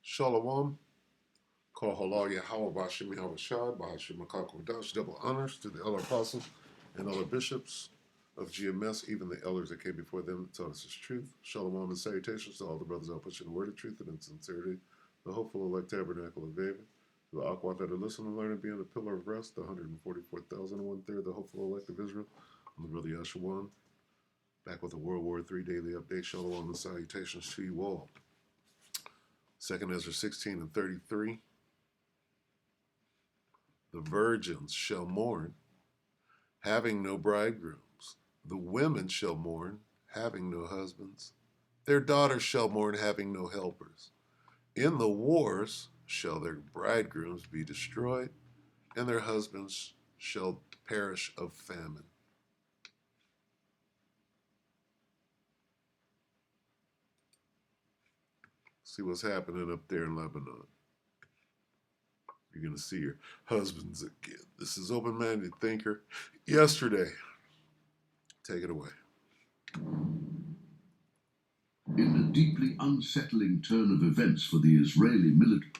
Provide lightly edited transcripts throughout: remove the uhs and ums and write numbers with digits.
Shalom. Call halal Yahweh Bashim Yahweh Shad, Bashim Makakodash, double honors to the elder apostles and elder bishops of GMS, even the elders that came before them that taught us his truth. Shalom and salutations to all the brothers out pushing the word of truth and in sincerity, the hopeful elect tabernacle of David, to the Akwat that are listening and learning, being the pillar of rest, the 144,000 and 1/3, the hopeful elect of Israel, and the brother Yashawan, back with the WW3 Daily update. Shalom and salutations to you all. 2 Ezra 16 and 33. The virgins shall mourn, having no bridegrooms. The women shall mourn, having no husbands. Their daughters shall mourn, having no helpers. In the wars shall their bridegrooms be destroyed, and their husbands shall perish of famine. See what's happening up there in Lebanon. You're going to see your husbands again. This is Open-Minded Thinker. Yesterday. Take it away. In a deeply unsettling turn of events for the Israeli military,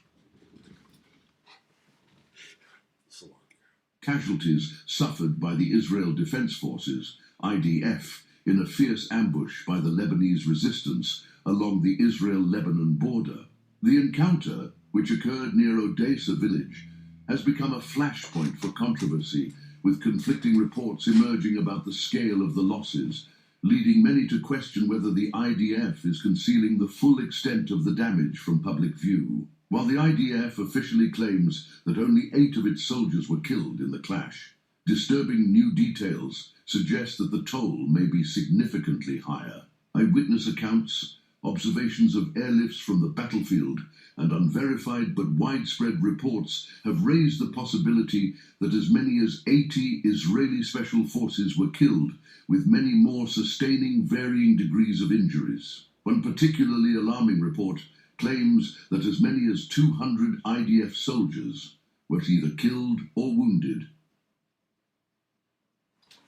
casualties suffered by the Israel Defense Forces, IDF, in a fierce ambush by the Lebanese resistance along the Israel-Lebanon border. The encounter, which occurred near Odessa village, has become a flashpoint for controversy, with conflicting reports emerging about the scale of the losses, leading many to question whether the IDF is concealing the full extent of the damage from public view. While the IDF officially claims that only 8 of its soldiers were killed in the clash, disturbing new details suggest that the toll may be significantly higher. Eyewitness accounts, observations of airlifts from the battlefield, and unverified but widespread reports have raised the possibility that as many as 80 Israeli special forces were killed, with many more sustaining varying degrees of injuries. One particularly alarming report claims that as many as 200 IDF soldiers were either killed or wounded.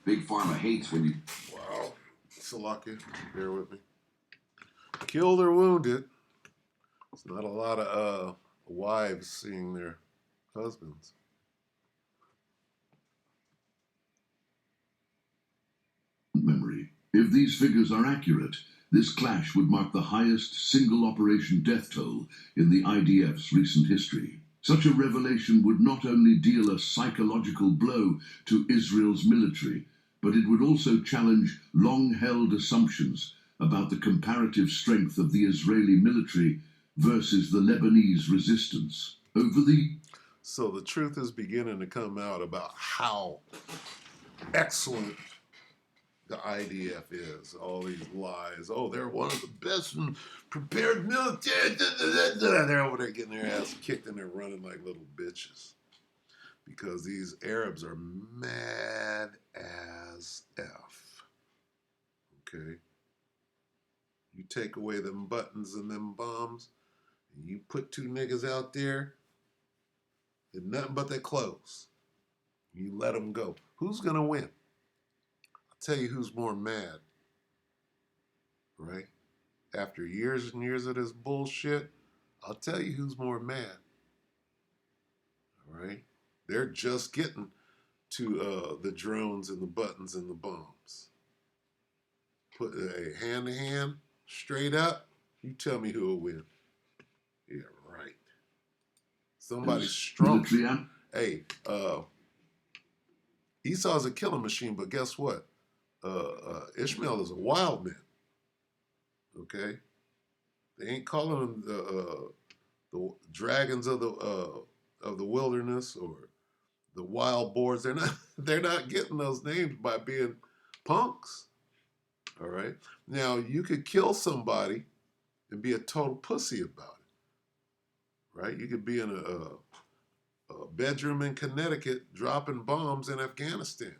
Big Pharma hates when you... Wow. Salakia, bear with me. Killed or wounded. It's not a lot of wives seeing their husbands. Memory. If these figures are accurate, this clash would mark the highest single operation death toll in the IDF's recent history. Such a revelation would not only deal a psychological blow to Israel's military, but it would also challenge long-held assumptions about the comparative strength of the Israeli military versus the Lebanese resistance. So the truth is beginning to come out about how excellent the IDF is. All these lies. Oh, they're one of the best and prepared military. They're over there getting their ass kicked and they're running like little bitches. Because these Arabs are mad as F. Okay? You take away them buttons and them bombs, and you put 2 niggas out there, and nothing but their clothes. You let them go. Who's going to win? I'll tell you who's more mad, right? After years and years of this bullshit, I'll tell you who's more mad, all right? They're just getting to the drones and the buttons and the bombs. Put a hand-to-hand, straight up, you tell me who will win. Yeah, right. Somebody's strong. Hey, Esau's a killing machine, but guess what? Ishmael is a wild man. Okay? They ain't calling them the dragons of the wilderness or the wild boars. They're not getting those names by being punks. All right? Now, you could kill somebody and be a total pussy about it. Right? You could be in a bedroom in Connecticut dropping bombs in Afghanistan.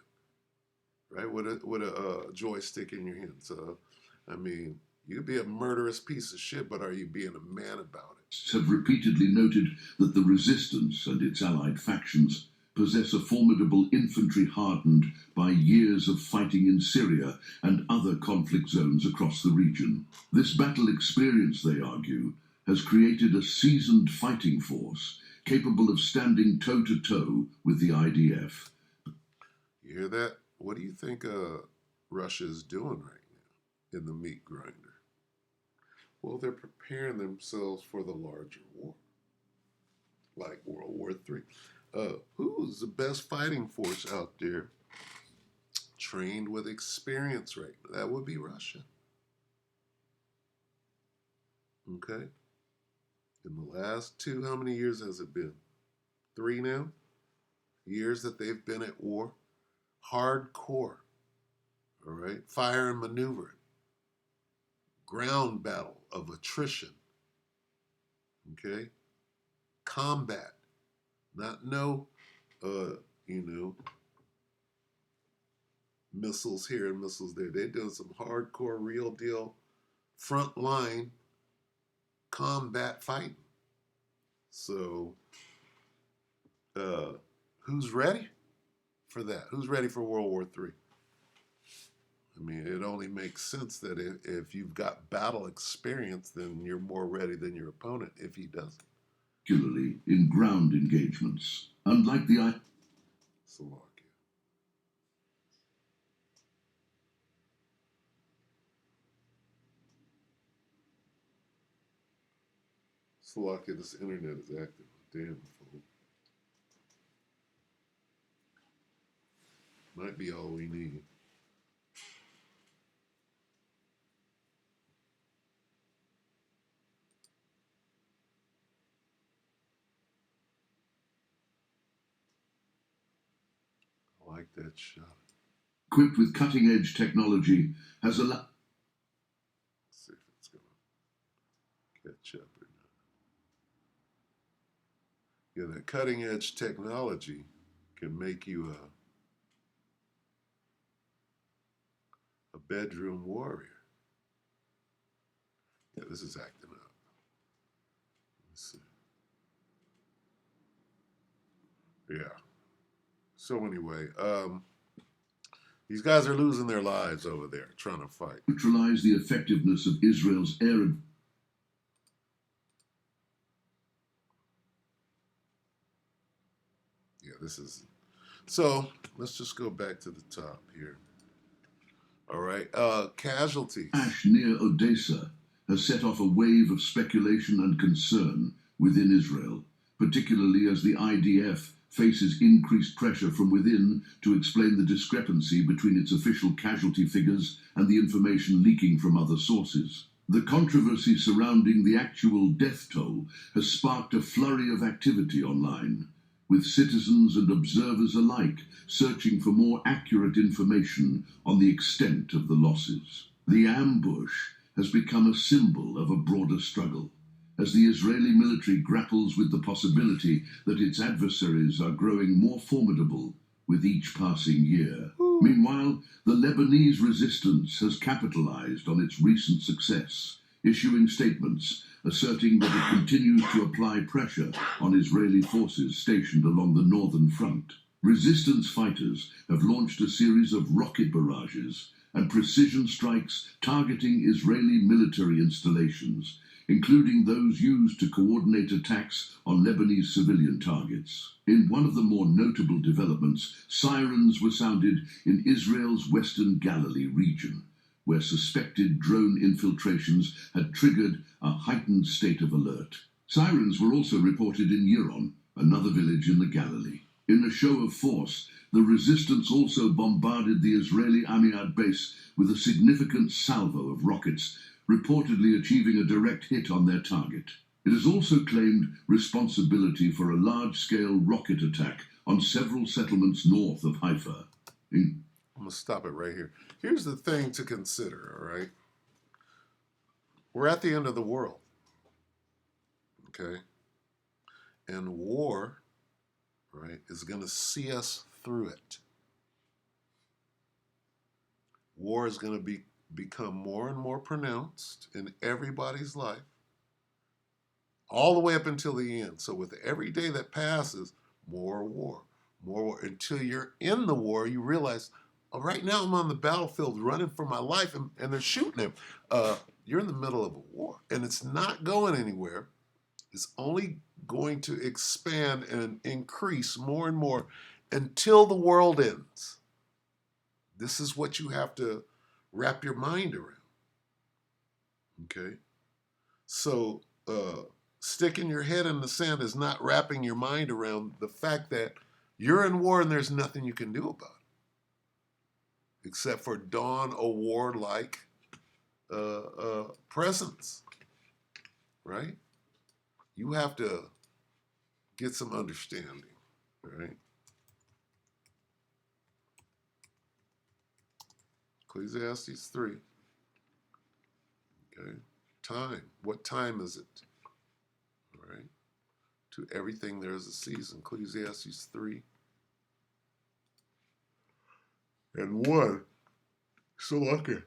Right? With a joystick in your hand. So, I mean, you could be a murderous piece of shit, but are you being a man about it? Have repeatedly noted that the resistance and its allied factions possess a formidable infantry hardened by years of fighting in Syria and other conflict zones across the region. This battle experience, they argue, has created a seasoned fighting force capable of standing toe-to-toe with the IDF. You hear that? What do you think Russia is doing right now in the meat grinder? Well, they're preparing themselves for the larger war, like World War III. Who's the best fighting force out there trained with experience right now? That would be Russia. Okay? In the last how many years has it been? 3 now? Years that they've been at war. Hardcore. All right? Fire and maneuvering. Ground battle of attrition. Okay? Combat. Not missiles here and missiles there. They're doing some hardcore, real deal, front line combat fighting. So, who's ready for that? Who's ready for World War III? I mean, it only makes sense that if you've got battle experience, then you're more ready than your opponent if he doesn't. Particularly in ground engagements. Unlike the Slovakia. Slovakia, this internet is active. Damn fool. Might be all we need. I like that shot. Equipped with cutting-edge technology, has allowed... Let's see if it's going to catch up or not. Yeah, that cutting-edge technology can make you a bedroom warrior. Yeah, this is acting up. Let's see. Yeah. So anyway, these guys are losing their lives over there trying to fight. Neutralize the effectiveness of Israel's air... Yeah, this is... So, let's just go back to the top here. All right, casualties. Ash near Odessa has set off a wave of speculation and concern within Israel, particularly as the IDF faces increased pressure from within to explain the discrepancy between its official casualty figures and the information leaking from other sources. The controversy surrounding the actual death toll has sparked a flurry of activity online, with citizens and observers alike searching for more accurate information on the extent of the losses. The ambush has become a symbol of a broader struggle, as the Israeli military grapples with the possibility that its adversaries are growing more formidable with each passing year. Meanwhile, the Lebanese resistance has capitalized on its recent success, issuing statements asserting that it continues to apply pressure on Israeli forces stationed along the northern front. Resistance fighters have launched a series of rocket barrages and precision strikes targeting Israeli military installations, including those used to coordinate attacks on Lebanese civilian targets. In one of the more notable developments, sirens were sounded in Israel's Western Galilee region, where suspected drone infiltrations had triggered a heightened state of alert. Sirens were also reported in Yiron, another village in the Galilee. In a show of force, the resistance also bombarded the Israeli Amiad base with a significant salvo of rockets, reportedly achieving a direct hit on their target. It has also claimed responsibility for a large-scale rocket attack on several settlements north of Haifa. I'm going to stop it right here. Here's the thing to consider, all right? We're at the end of the world, okay? And war, right, is going to see us through it. War is going to become more and more pronounced in everybody's life, all the way up until the end. So with every day that passes, more war. Until you're in the war, you realize, oh, right now I'm on the battlefield running for my life, and they're shooting him. you're in the middle of a war, and it's not going anywhere. It's only going to expand and increase more and more until the world ends. This is what you have to wrap your mind around. Okay? So, sticking your head in the sand is not wrapping your mind around the fact that you're in war and there's nothing you can do about it except for don a warlike presence, right? You have to get some understanding, right? Ecclesiastes 3. Okay. Time. What time is it? All right. To everything there is a season. Ecclesiastes 3 and 1. So lucky.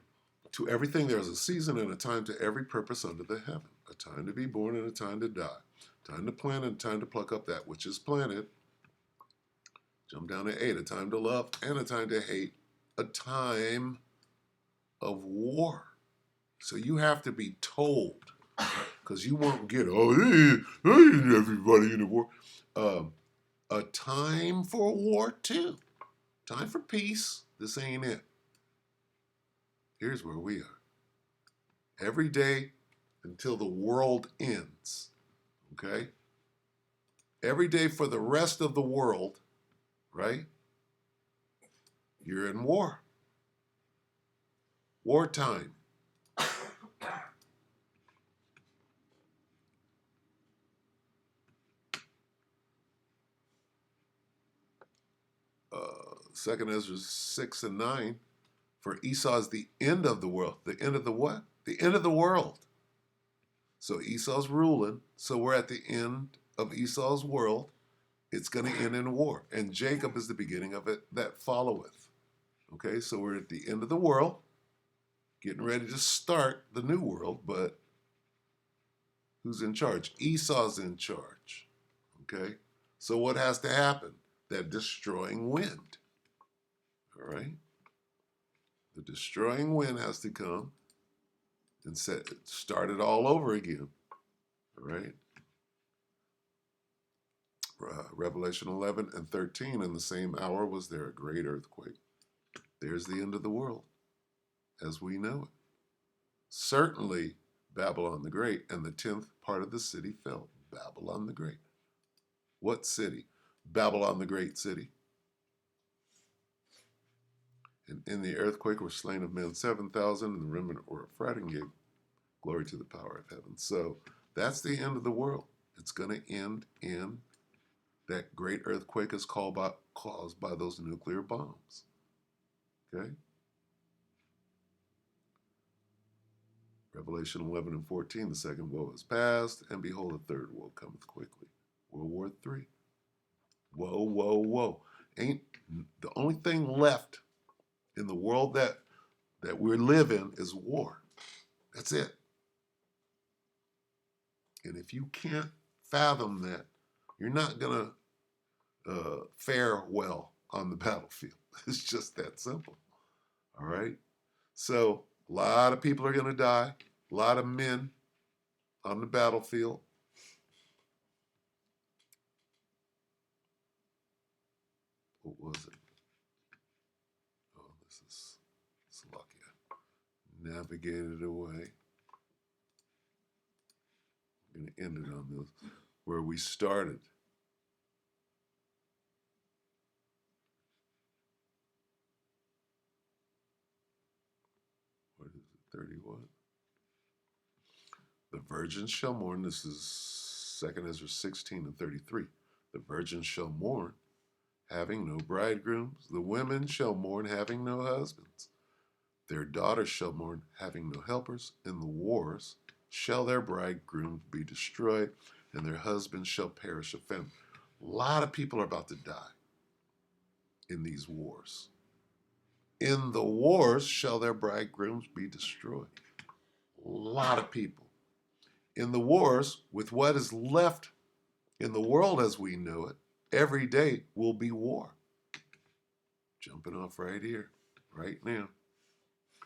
To everything there is a season and a time to every purpose under the heaven. A time to be born and a time to die. Time to plant and a time to pluck up that which is planted. Jump down to 8. A time to love and a time to hate. A time of war. So you have to be told, because you won't get, everybody in the war. A time for war too. Time for peace. This ain't it. Here's where we are. Every day until the world ends. Okay? Every day for the rest of the world, right? You're in war. Wartime. Second Ezra 6 and 9. For Esau is the end of the world. The end of the what? The end of the world. So Esau's ruling. So we're at the end of Esau's world. It's going to end in war. And Jacob is the beginning of it that followeth. Okay, so we're at the end of the world, getting ready to start the new world, but who's in charge? Esau's in charge. Okay, so what has to happen? That destroying wind. All right, the destroying wind has to come and start it all over again. All right. Revelation 11 and 13, in the same hour was there a great earthquake. There's the end of the world as we know it. Certainly Babylon the Great, and the 10th part of the city fell. Babylon the Great. What city? Babylon the Great city. And in the earthquake were slain of men 7,000, and the remnant were affrighted and gave glory to the power of heaven. So that's the end of the world. It's going to end in that great earthquake is caused by those nuclear bombs. Okay? Revelation 11 and 14, the second woe is past, and behold, the third woe cometh quickly. World War III. Whoa, whoa, whoa. Ain't the only thing left in the world that we live in is war. That's it. And if you can't fathom that, you're not going to fare well on the battlefield. It's just that simple. All right? So a lot of people are going to die. A lot of men on the battlefield. What was it? Oh, this is Slovakia. Navigated away. I'm going to end it on this, where we started. What is it? 31. The virgins shall mourn. This is 2 Ezra 16 and 33. The virgins shall mourn, having no bridegrooms. The women shall mourn, having no husbands. Their daughters shall mourn, having no helpers. In the wars shall their bridegrooms be destroyed, and their husbands shall perish of famine. A lot of people are about to die in these wars. In the wars shall their bridegrooms be destroyed. A lot of people. In the wars, with what is left in the world as we know it, every day will be war. Jumping off right here, right now.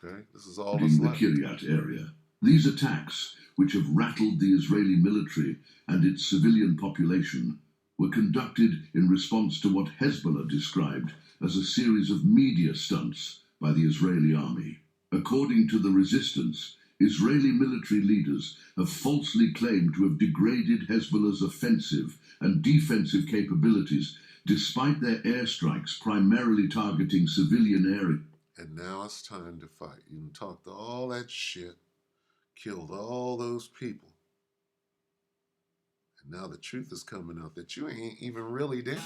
Okay, this is all that's In the left. Kiryat area, These attacks, which have rattled the Israeli military and its civilian population, were conducted in response to what Hezbollah described as a series of media stunts by the Israeli army. According to the resistance, Israeli military leaders have falsely claimed to have degraded Hezbollah's offensive and defensive capabilities despite their airstrikes primarily targeting civilian areas. And now it's time to fight. You talked all that shit, killed all those people. And now the truth is coming out that you ain't even really there.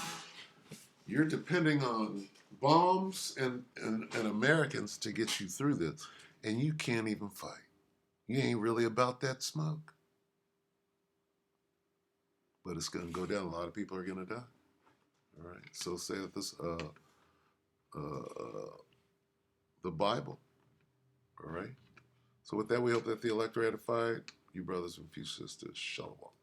You're depending on bombs and Americans to get you through this. And you can't even fight. You ain't really about that smoke. But it's going to go down. A lot of people are going to die. All right. So say that this, the Bible. All right. So with that, we hope that the elect are edified. You brothers and few sisters, shalom.